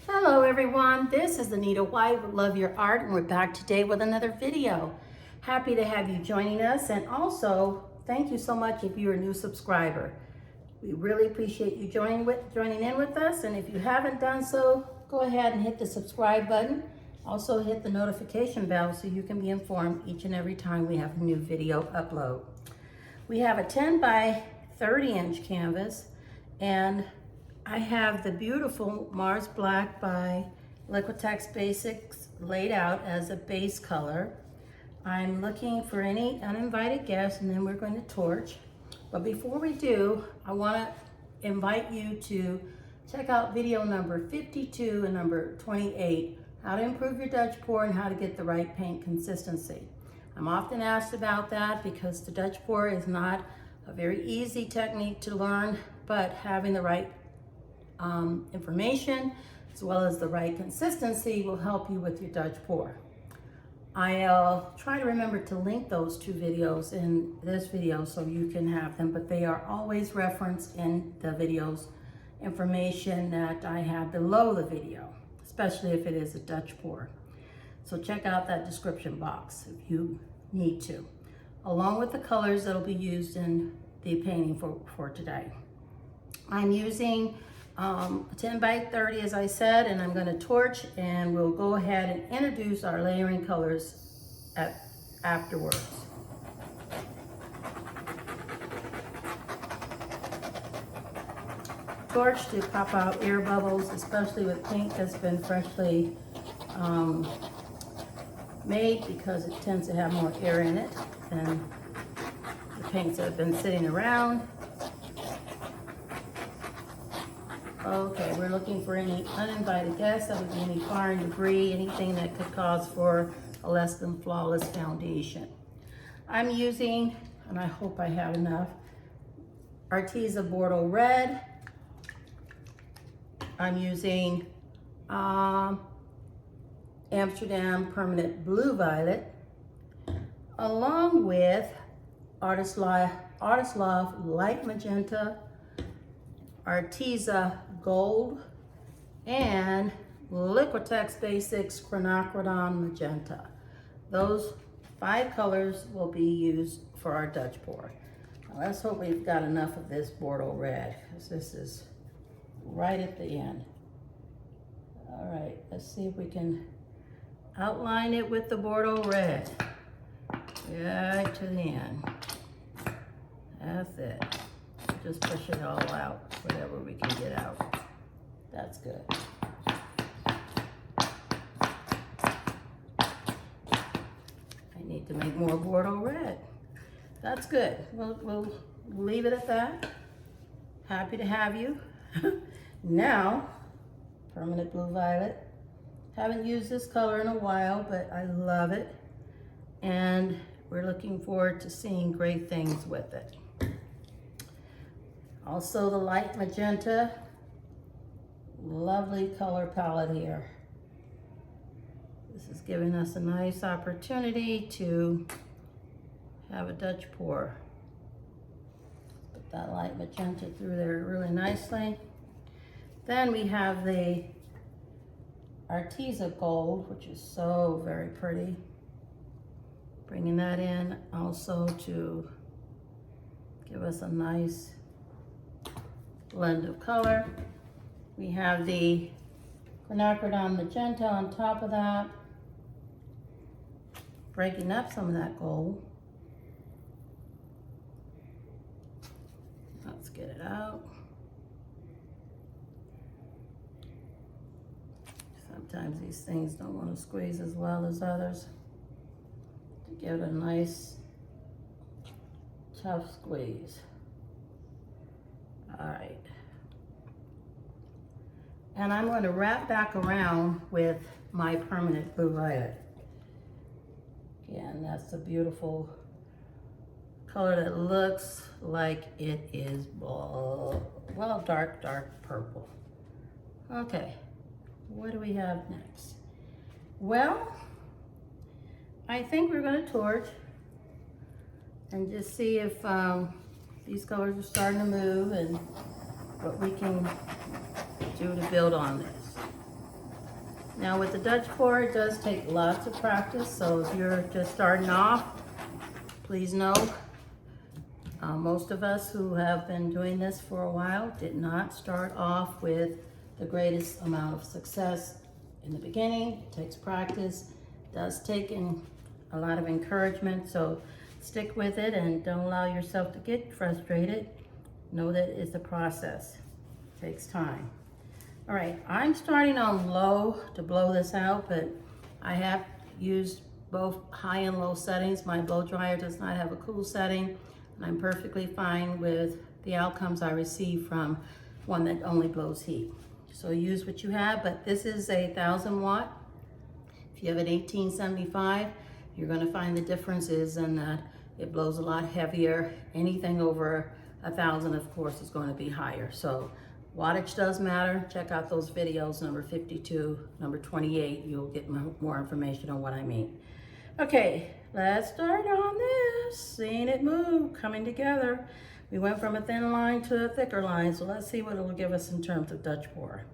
Hello everyone, this is Anita White with Love Your Art, and we're back today with another video. Happy to have you joining us, and also thank you so much if you're a new subscriber. We really appreciate you joining in with us, and if you haven't done so, go ahead and hit the subscribe button. Also hit the notification bell so you can be informed each and every time we have a new video upload. We have a 10 by 30 inch canvas, and I have the beautiful Mars Black by Liquitex Basics laid out as a base color. I'm looking for any uninvited guests, and then we're going to torch. But before we do, I want to invite you to check out video number 52 and number 28, how to improve your Dutch pour and how to get the right paint consistency. I'm often asked about that because the Dutch pour is not a very easy technique to learn, but having the right information as well as the right consistency will help you with your Dutch pour. I'll try to remember to link those two videos in this video so you can have them, but they are always referenced in the video's information that I have below the video, especially if it is a Dutch pour. So check out that description box if you need to, along with the colors that'll be used in the painting for today. I'm using 10 by 30 as I said, and I'm going to torch, and we'll go ahead and introduce our layering colors afterwards. Torch to pop out air bubbles, especially with paint that's been freshly made, because it tends to have more air in it than the paints that have been sitting around. Okay, we're looking for any uninvited guests. That would be any foreign debris, anything that could cause for a less than flawless foundation. I'm using, and I hope I have enough, Arteza Bordeaux Red. I'm using Amsterdam Permanent Blue Violet, along with Artist Loft Light Magenta, Arteza Gold, and Liquitex Basics Quinacridone Magenta. Those 5 colors will be used for our Dutch pour. Now let's hope we've got enough of this Bordeaux red, because this is right at the end. All right, let's see if we can outline it with the Bordeaux red. Right to the end. That's it. Just push it all out, whatever we can get out. That's good. I need to make more Bordeaux red. That's good. We'll leave it at that. Happy to have you. Now, Permanent Blue Violet. Haven't used this color in a while, but I love it. And we're looking forward to seeing great things with it. Also the light magenta, lovely color palette here. This is giving us a nice opportunity to have a Dutch pour. Put that light magenta through there really nicely. Then we have the Arteza Gold, which is so very pretty. Bringing that in also to give us a nice blend of color. We have the Quinacridone Magenta on top of that, breaking up some of that gold. Let's get it out. Sometimes these things don't want to squeeze as well as others. To give it a nice tough squeeze. All right. And I'm going to wrap back around with my Permanent Blue Violet. Again, that's a beautiful color that looks like it is, well, dark purple. Okay, what do we have next? Well, I think we're going to torch and just see if these colors are starting to move and what we can do to build on this. Now with the Dutch pour, it does take lots of practice, so if you're just starting off, please know, most of us who have been doing this for a while did not start off with the greatest amount of success in the beginning. It takes practice, does take a lot of encouragement, so stick with it and don't allow yourself to get frustrated. Know that it's a process, it takes time. All right, I'm starting on low to blow this out, but I have used both high and low settings. My blow dryer does not have a cool setting, and I'm perfectly fine with the outcomes I receive from one that only blows heat. So use what you have, but this is a 1,000 watt. If you have an 1875, you're gonna find the difference is in that it blows a lot heavier. Anything over 1,000, of course, is going to be higher. So wattage does matter. Check out those videos, number 52, number 28. You'll get more information on what I mean. Okay, let's start on this. Seeing it move, coming together. We went from a thin line to a thicker line, so let's see what it will give us in terms of Dutch pour.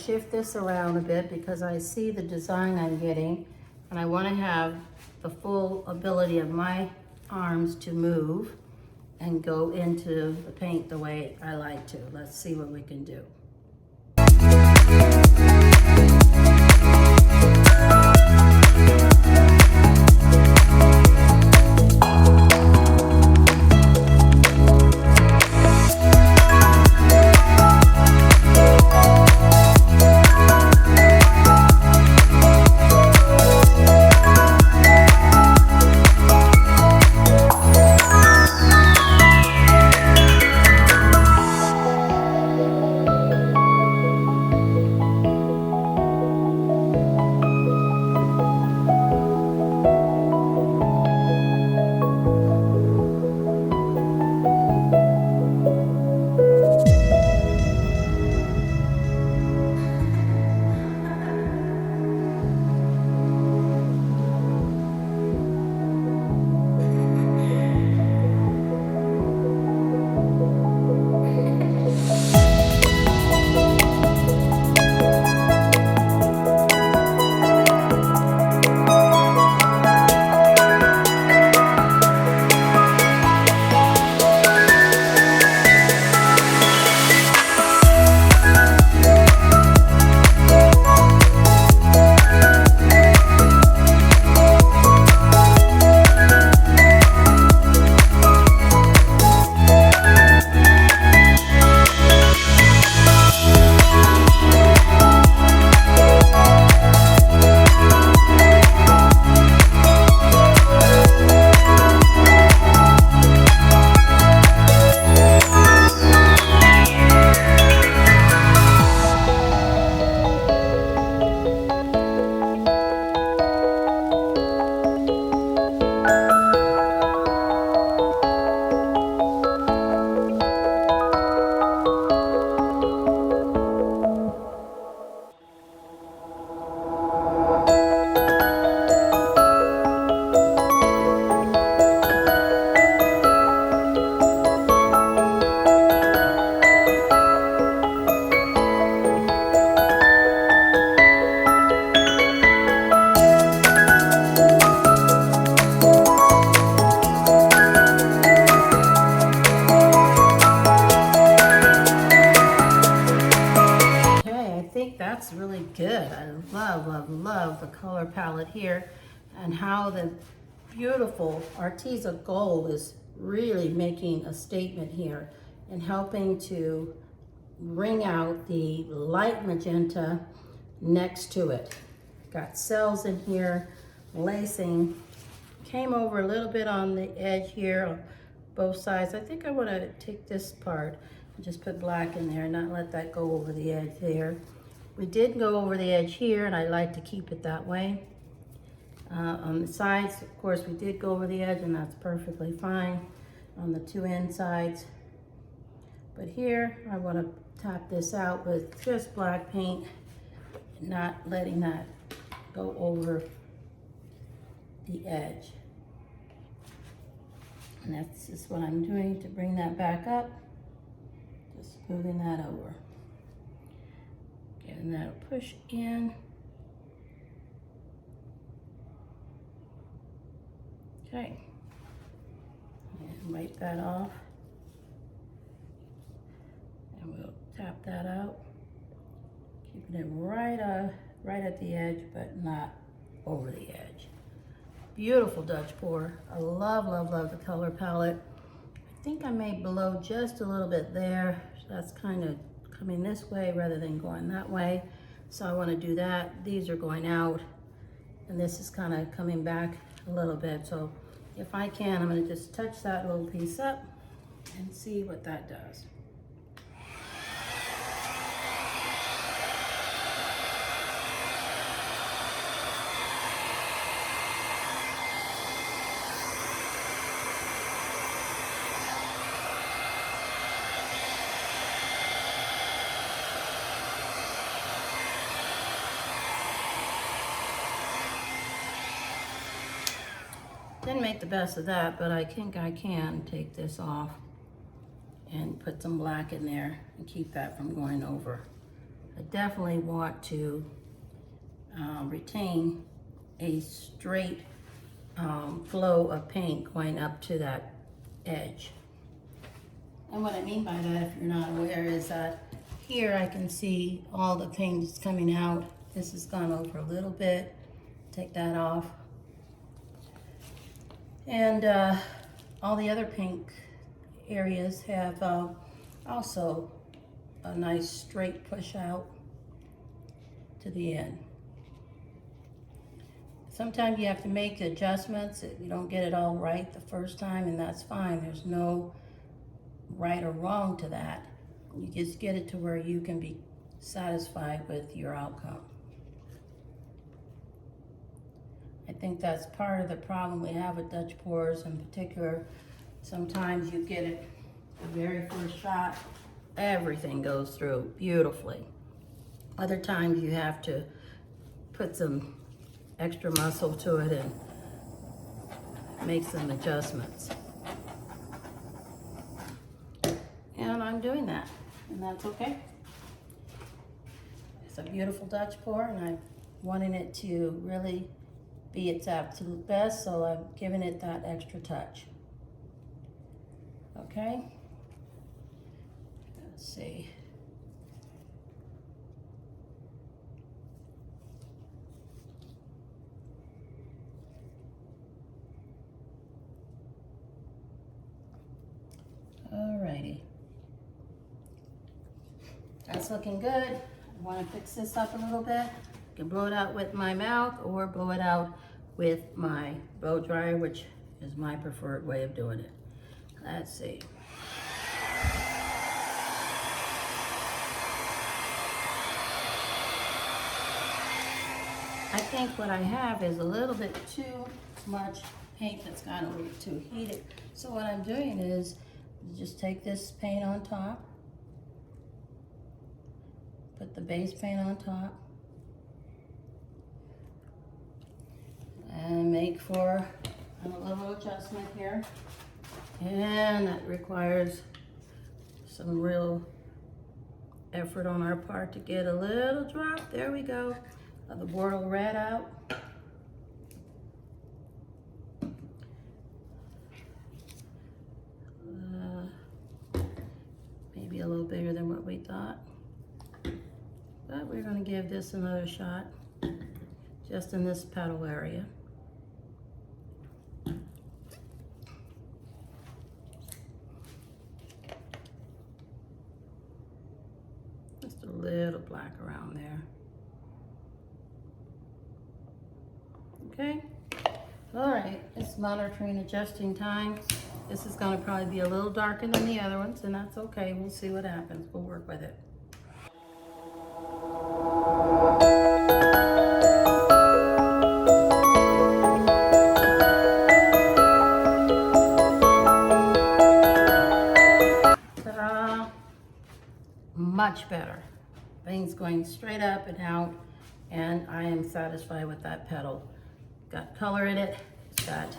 Shift this around a bit because I see the design I'm getting and I want to have the full ability of my arms to move and go into the paint the way I like to. Let's see what we can do. Love the color palette here and how the beautiful Arteza gold is really making a statement here and helping to bring out the light magenta next to it. Got cells in here, lacing. Came over a little bit on the edge here both sides. I think I want to take this part and just put black in there and not let that go over the edge there. We did go over the edge here, and I like to keep it that way. On the sides, of course, we did go over the edge, and that's perfectly fine on the two end sides. But here, I want to tap this out with just black paint, not letting that go over the edge. And that's just what I'm doing to bring that back up. Just moving that over. Getting that a push in. Okay. And wipe that off. And we'll tap that out. Keeping it right at the edge, but not over the edge. Beautiful Dutch pour. I love, love, love the color palette. I think I may blow just a little bit there. That's kind of coming this way rather than going that way. So I want to do that. These are going out, and this is kind of coming back a little bit. So if I can, I'm going to just touch that little piece up and see what that does. Didn't make the best of that, but I think I can take this off and put some black in there and keep that from going over. I definitely want to retain a straight flow of paint going up to that edge. And what I mean by that, if you're not aware, is that here I can see all the paint that's coming out. This has gone over a little bit. Take that off. And all the other pink areas have also a nice straight push out to the end. Sometimes you have to make adjustments if you don't get it all right the first time, and that's fine. There's no right or wrong to that. You just get it to where you can be satisfied with your outcome. I think that's part of the problem we have with Dutch pours in particular. Sometimes you get it the very first shot, everything goes through beautifully. Other times you have to put some extra muscle to it and make some adjustments. And I'm doing that, and that's okay. It's a beautiful Dutch pour, and I'm wanting it to really be its absolute best, so I'm giving it that extra touch. Okay, let's see. Alrighty, that's looking good. I want to fix this up a little bit. I can blow it out with my mouth or blow it out with my blow dryer, which is my preferred way of doing it. Let's see. I think what I have is a little bit too much paint that's gotten a little bit too heated. So what I'm doing is just take this paint on top, put the base paint on top, and make for a little adjustment here. And that requires some real effort on our part to get a little drop. There we go. Of the Bordeaux red out. Maybe a little bigger than what we thought. But we're going to give this another shot just in this petal area. Just a little black around there. Okay. All right. It's monitoring adjusting time. This is going to probably be a little darker than the other ones, and that's okay. We'll see what happens. We'll work with it. Ta-da! Much better. Things going straight up and out, and I am satisfied with that petal. Got color in it. It's got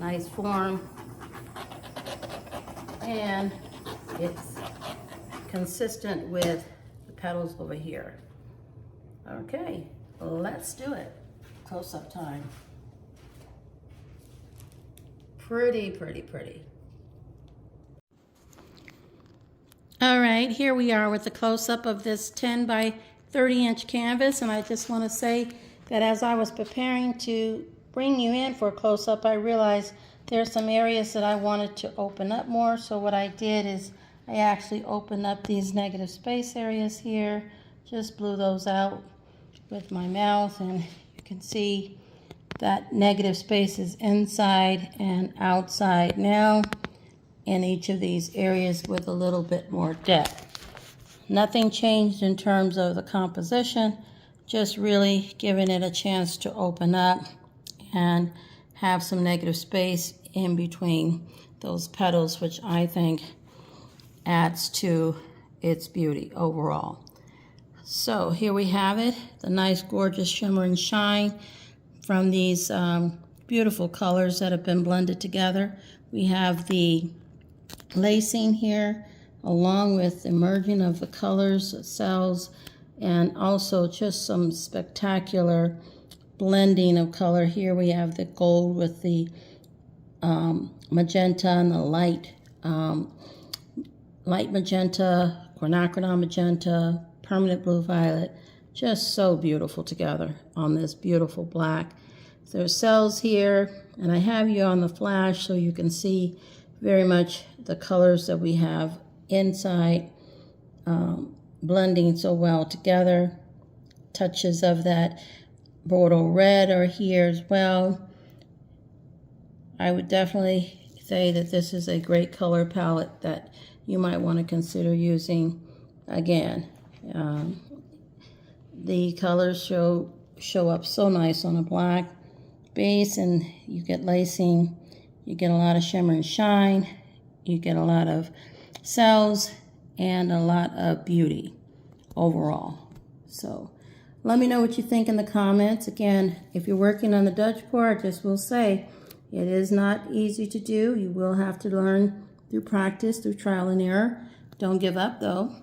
nice form, and it's consistent with the petals over here. Okay, let's do it. Close-up time. Pretty, pretty, pretty. All right, here we are with the close-up of this 10 by 30 inch canvas, and I just want to say that as I was preparing to bring you in for a close-up, I realized there's some areas that I wanted to open up more. So what I did is I actually opened up these negative space areas here, just blew those out with my mouth, and you can see that negative space is inside and outside now in each of these areas with a little bit more depth. Nothing changed in terms of the composition, just really giving it a chance to open up and have some negative space in between those petals, which I think adds to its beauty overall. So here we have it, the nice gorgeous shimmer and shine from these beautiful colors that have been blended together. We have the lacing here along with the merging of the colors, the cells, and also just some spectacular blending of color. Here we have the gold with the magenta and the light magenta, Quinacridone magenta, permanent blue violet, just so beautiful together on this beautiful black. There's cells here, and I have you on the flash so you can see very much the colors that we have inside, blending so well together. Touches of that Bordeaux red are here as well. I would definitely say that this is a great color palette that you might want to consider using again. The colors show up so nice on a black base, and you get lacing, you get a lot of shimmer and shine, you get a lot of cells, and a lot of beauty overall. So let me know what you think in the comments. Again, if you're working on the Dutch pour, I just will say it is not easy to do. You will have to learn through practice, through trial and error. Don't give up though.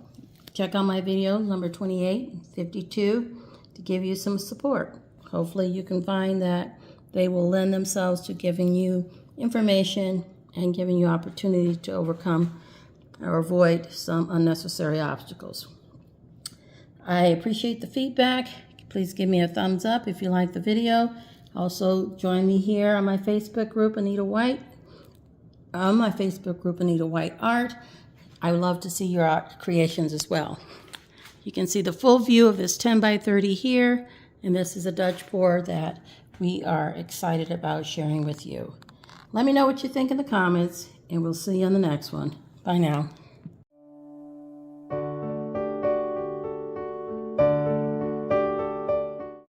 Check out my videos, number 28 and 52, to give you some support. Hopefully you can find that they will lend themselves to giving you information and giving you opportunity to overcome or avoid some unnecessary obstacles. I appreciate the feedback. Please give me a thumbs up if you like the video. Also, join me here on my Facebook group, Anita White. On my Facebook group, Anita White Art. I would love to see your art creations as well. You can see the full view of this 10 by 30 here, and this is a Dutch pour that we are excited about sharing with you. Let me know what you think in the comments, and we'll see you on the next one. Bye now.